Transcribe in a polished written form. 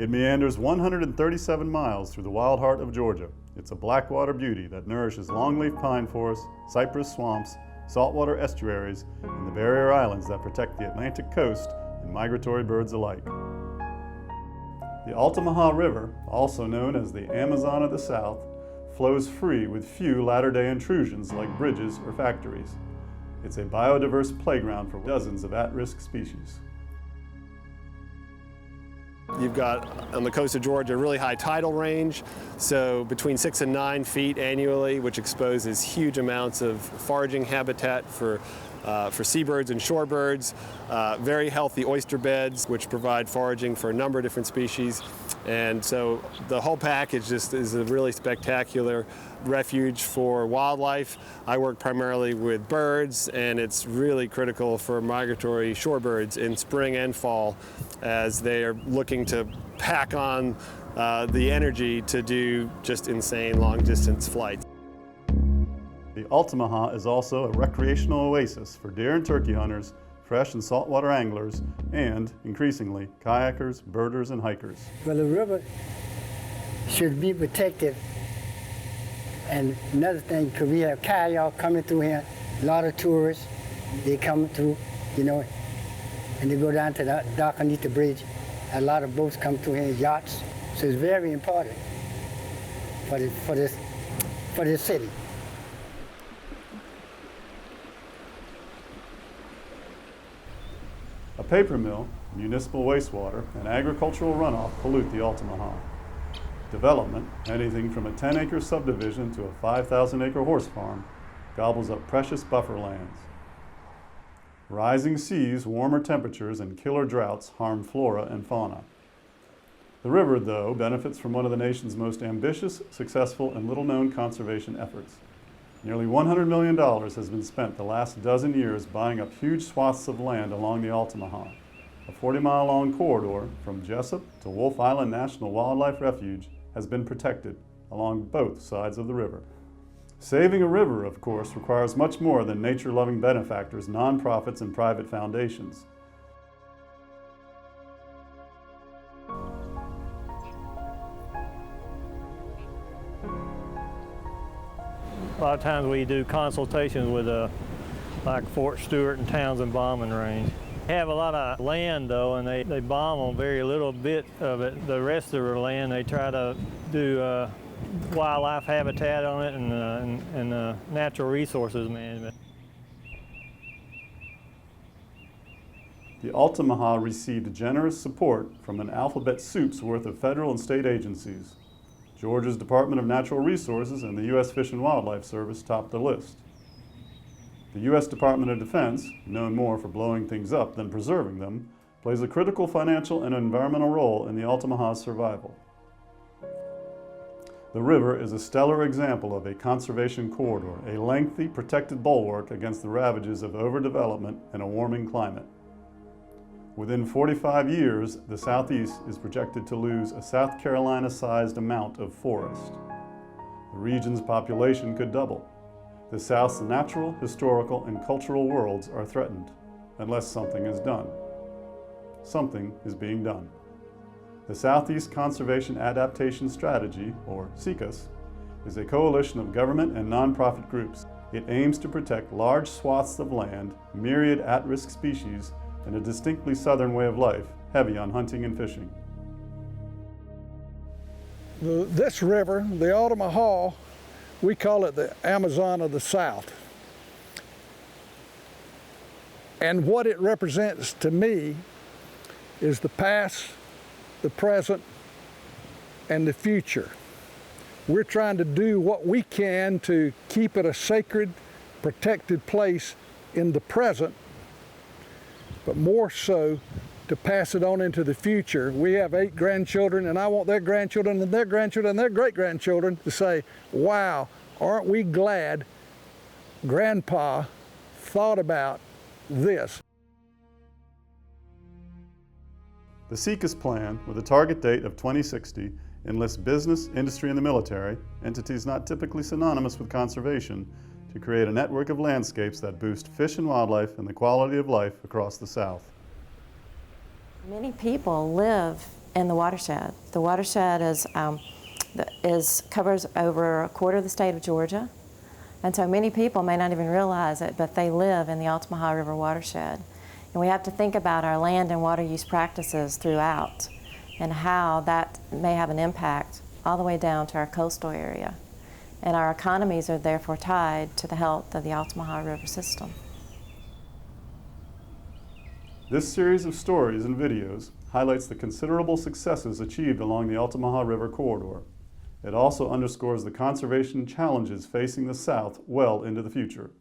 It meanders 137 miles through the wild heart of Georgia. It's a blackwater beauty that nourishes longleaf pine forests, cypress swamps, saltwater estuaries, and the barrier islands that protect the Atlantic coast and migratory birds alike. The Altamaha River, also known as the Amazon of the South, flows free with few latter-day intrusions like bridges or factories. It's a biodiverse playground for dozens of at-risk species. You've got, on the coast of Georgia, a really high tidal range, so between 6 and 9 feet annually, which exposes huge amounts of foraging habitat for seabirds and shorebirds, very healthy oyster beds, which provide foraging for a number of different species. And so the whole package just is a really spectacular refuge for wildlife. I work primarily with birds, and it's really critical for migratory shorebirds in spring and fall as they are looking to pack on the energy to do just insane long-distance flights. The Altamaha is also a recreational oasis for deer and turkey hunters, fresh and saltwater anglers, and, increasingly, kayakers, birders, and hikers. Well, the river should be protected. And another thing, because we have kayak coming through here, a lot of tourists, they come through, you know, and they go down to the dock underneath the bridge. A lot of boats come through here, yachts. So it's very important for this city. A paper mill, municipal wastewater, and agricultural runoff pollute the Altamaha. Development, anything from a 10-acre subdivision to a 5,000-acre horse farm, gobbles up precious buffer lands. Rising seas, warmer temperatures, and killer droughts harm flora and fauna. The river, though, benefits from one of the nation's most ambitious, successful, and little-known conservation efforts. Nearly $100 million has been spent the last dozen years buying up huge swaths of land along the Altamaha, a 40-mile-long corridor from Jessup to Wolf Island National Wildlife Refuge has been protected along both sides of the river. Saving a river, of course, requires much more than nature-loving benefactors, nonprofits, and private foundations. A lot of times we do consultations with like Fort Stewart and Townsend bombing range. They have a lot of land though, and they bomb on very little bit of it. The rest of their land they try to do wildlife habitat on it and natural resources management. The Altamaha received generous support from an alphabet soup's worth of federal and state agencies. Georgia's Department of Natural Resources and the U.S. Fish and Wildlife Service topped the list. The U.S. Department of Defense, known more for blowing things up than preserving them, plays a critical financial and environmental role in the Altamaha's survival. The river is a stellar example of a conservation corridor, a lengthy, protected bulwark against the ravages of overdevelopment and a warming climate. Within 45 years, the Southeast is projected to lose a South Carolina-sized amount of forest. The region's population could double. The South's natural, historical, and cultural worlds are threatened, unless something is done. Something is being done. The Southeast Conservation Adaptation Strategy, or SECAS, is a coalition of government and nonprofit groups. It aims to protect large swaths of land, myriad at-risk species, and a distinctly southern way of life, heavy on hunting and fishing. This river, the Altamaha, we call it the Amazon of the South. And what it represents to me is the past, the present, and the future. We're trying to do what we can to keep it a sacred, protected place in the present, but more so to pass it on into the future. We have 8 grandchildren, and I want their grandchildren and their grandchildren and their great-grandchildren to say, wow, aren't we glad Grandpa thought about this. The SECAS plan, with a target date of 2060, enlists business, industry, and the military, entities not typically synonymous with conservation, to create a network of landscapes that boost fish and wildlife and the quality of life across the South. Many people live in the watershed. The watershed covers over a quarter of the state of Georgia, and so many people may not even realize it, but they live in the Altamaha River watershed. And we have to think about our land and water use practices throughout and how that may have an impact all the way down to our coastal area. And our economies are therefore tied to the health of the Altamaha River system. This series of stories and videos highlights the considerable successes achieved along the Altamaha River corridor. It also underscores the conservation challenges facing the South well into the future.